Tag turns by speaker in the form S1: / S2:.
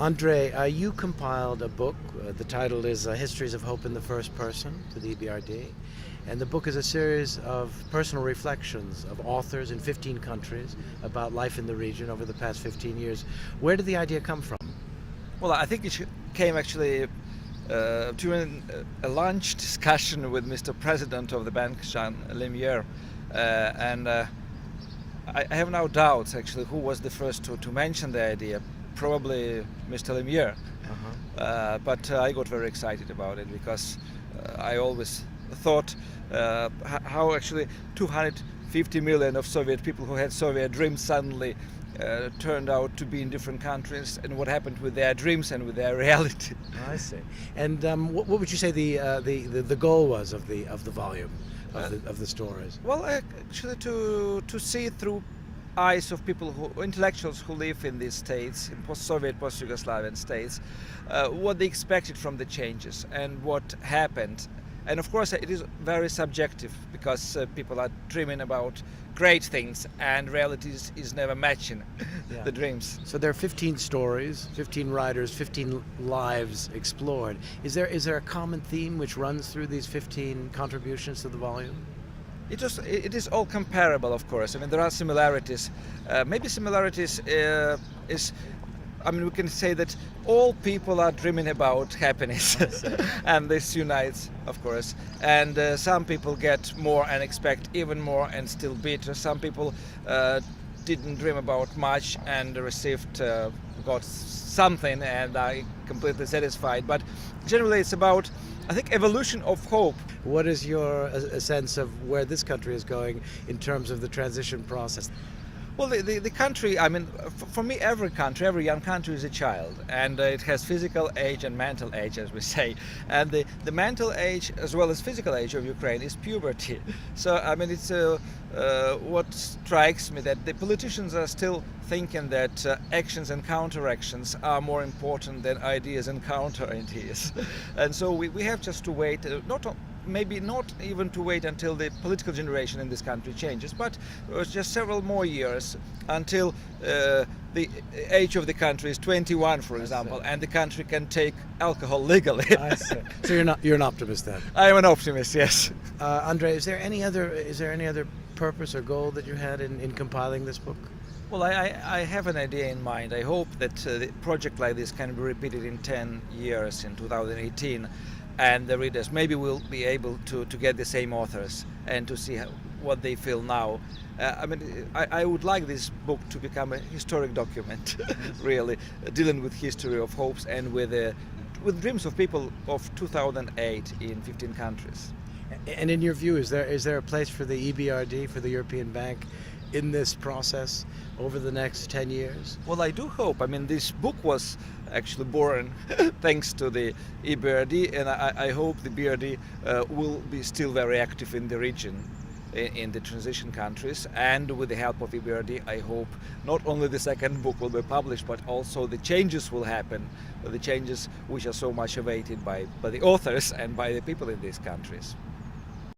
S1: Andrey, you compiled a book. The title is Histories of Hope in the First Person to the EBRD. And the book is a series of personal reflections of authors in 15 countries about life in the region over the past 15 years. Where did the idea come from?
S2: Well, I think it came actually during a lunch discussion with Mr. President of the bank, Jean Lemieux. I have no doubts actually who was the first to mention the idea. Probably Mr. Lemieux. But I got very excited about it because I always thought how actually 250 million of Soviet people who had Soviet dreams suddenly turned out to be in different countries, and what happened with their dreams and with their reality.
S1: I see. And what would you say the goal was of the volume of the stories?
S2: Well, actually to see through eyes of people intellectuals who live in these states, in post-Soviet, post-Yugoslavian states, what they expected from the changes and what happened. And of course it is very subjective because people are dreaming about great things and reality is never matching the dreams.
S1: So there are 15 stories, 15 writers, 15 lives explored. Is there a common theme which runs through these 15 contributions to the volume?
S2: It is all comparable, of course. I mean, there are similarities. Maybe similarities we can say that all people are dreaming about happiness, and this unites, of course. And some people get more and expect even more and still bitter. Some people didn't dream about much and got something and are completely satisfied. But generally, it's about, I think, evolution of hope.
S1: What is your sense of where this country is going in terms of the transition process?
S2: Well, the country, I mean, for me, every young country is a child, and it has physical age and mental age, as we say. And the mental age, as well as physical age of Ukraine, is puberty. So, I mean, it's what strikes me that the politicians are still thinking that actions and counter-actions are more important than ideas and counter-ideas. And so we have just to wait, maybe not even to wait until the political generation in this country changes, but just several more years until the age of the country is 21, for example, and the country can take alcohol legally.
S1: I see. So you're an optimist then?
S2: I am an optimist, yes.
S1: Andrey, is there any other purpose or goal that you had in compiling this book?
S2: Well, I have an idea in mind. I hope that a project like this can be repeated in 10 years, in 2018. And the readers maybe will be able to get the same authors and to see what they feel now. I would like this book to become a historic document, really, dealing with history of hopes and with dreams of people of 2008 in 15 countries.
S1: And in your view, is there a place for the EBRD, for the European Bank, in this process over the next 10 years?
S2: Well, I do hope. I mean, this book was actually born thanks to the EBRD, and I hope the EBRD will be still very active in the region, in the transition countries, and with the help of EBRD, I hope not only the second book will be published, but also the changes will happen, the changes which are so much awaited by the authors and by the people in these countries.